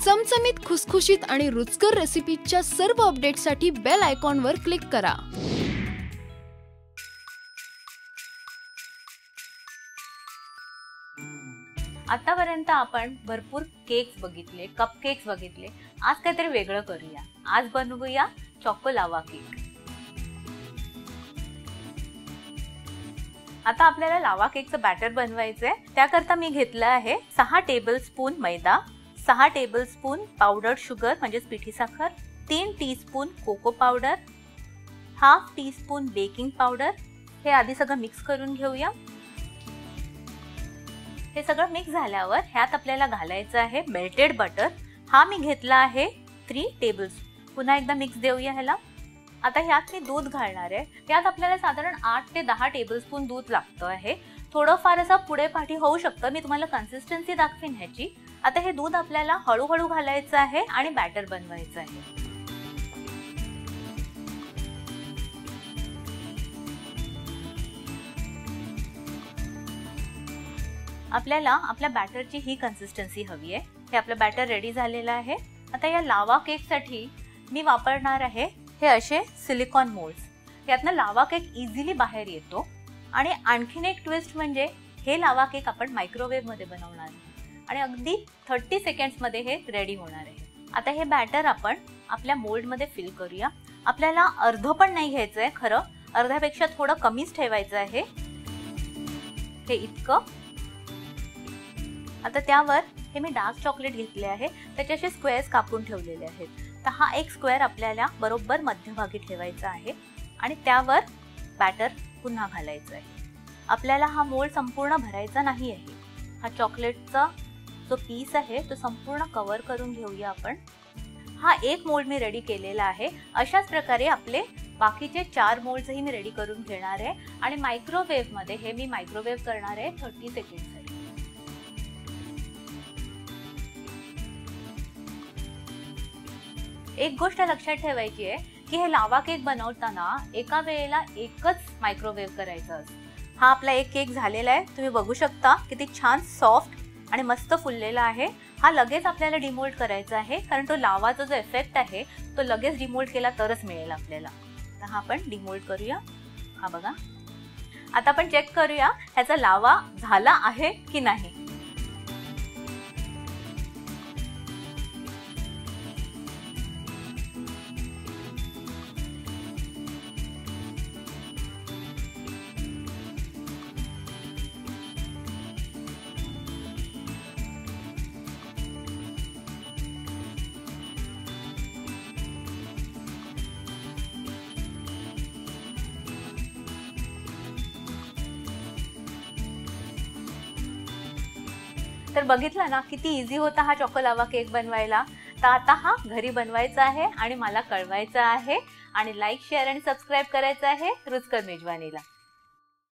चमचमीत, खुसखुशीत आणि रुचकर रेसिपीच्या सर्व अपडेट्ससाठी बेल आयकॉनवर क्लिक करा। आतापर्यंत आपण भरपूर केक्स बघितले, कप केक्स बघितले। आज काहीतरी वेगळं करूया। आज बनवूया चॉको लावा केक। आता आपल्याला लावा केकचं बॅटर बनवायचंय। त्याकरता मी घेतलं आहे 6 टेबलस्पून मैदा, 6 टेबलस्पून पावडर्ड शुगर म्हणजे पिठी साखर, 3 teaspoon cocoa powder, half teaspoon baking powder. हे आधी सगळं मिक्स करून घेऊया। हे सगळं मिक्स झाल्यावर ह्यात आपल्याला घालायचं आहे मेल्टेड बटर। हा मी घेतला आहे 3 टेबलस्पून। पुन्हा एकदा मिक्स देऊया ह्याला। आता ह्यात मी दूध घालणार आहे। यात आपल्याला साधारण 8 ते 10 टेबलस्पून दूध लागतं आहे। थोडं फार असं पुढे पाठी होऊ शकतं, मी तुम्हाला कन्सिस्टन्सी दाखवीन ह्याची। आता हे दूध आपल्याला हळूहळू घालायचं आहे आणि बॅटर बनवायचं आहे। आपल्याला आपल्या बॅटरची ही कन्सिस्टन्सी हवी आहे। हे आपलं बॅटर रेडी झालेलं आहे। आता या लावा केक साठी मी वापरणार आहे हे असे सिलिकॉन मोल्ड्स। यातनं लावा केक इझिली बाहेर येतो। आणि आणखीन एक ट्विस्ट म्हणजे हे लावा केक आपण मायक्रोवेव्ह मध्ये बनवणार आहे आणि अगदी 30 सेकंड्स मध्ये हे रेडी होणार आहे। आता हे बॅटर आपण आपल्या मोल्ड मध्ये फिल करूया। आपल्याला अर्ध पण नाही घ्यायचंय, खरं अर्ध्यापेक्षा थोडं कमीच ठेवायचं आहे। हे इतकं। आता त्यावर हे मी डार्क चॉकलेट घेतले आहे, त्याचे असे स्क्वेअर्स कापून ठेवलेले आहेत। तर हा एक स्क्वेअर आपल्याला बरोबर मध्यभागी ठेवायचा आहे आणि त्यावर बॅटर पुन्हा घालायचं आहे। आपल्याला हा मोल्ड संपूर्ण भरायचा नाही आहे। हा चॉकलेटचा जो पीस आहे तो संपूर्ण कव्हर करून घेऊया आपण। हा एक मोल्ड मी रेडी केलेला आहे। अशाच प्रकारे आपले बाकीचे 4 मोल्ड्सही मी रेडी करून घेणार आहे आणि मायक्रोवेव्ह मध्ये हे मी मायक्रोवेव्ह करणार आहे 30 सेकंडसाठी। एक गोष्ट लक्षात ठेवायची आहे की हे लावा केक बनवताना एका वेळेला एकच मायक्रोवेव्ह करायचं असतं। हा आपला एक केक झालेला आहे, तुम्ही बघू शकता किती छान सॉफ्ट आणि मस्त फुललेला आहे। हा लगेच आपल्याला डिमोल्ड करायचा आहे, कारण तो लावाचा जो इफेक्ट आहे तो लगेच डिमोल्ड केला तरच मिळेल आपल्याला। तर हा आपण डिमोल्ड करूया। हा बघा, आता आपण चेक करूया ह्याचा लावा झाला आहे की नाही। तर बघितलं ना किती इझी होता हा चॉको लावा केक बनवायला। तर आता हा घरी बनवायचा आहे आणि मला कळवायचा आहे आणि लाईक, शेअर आणि सबस्क्राईब करायचं आहे रुचकर मेजवानीला।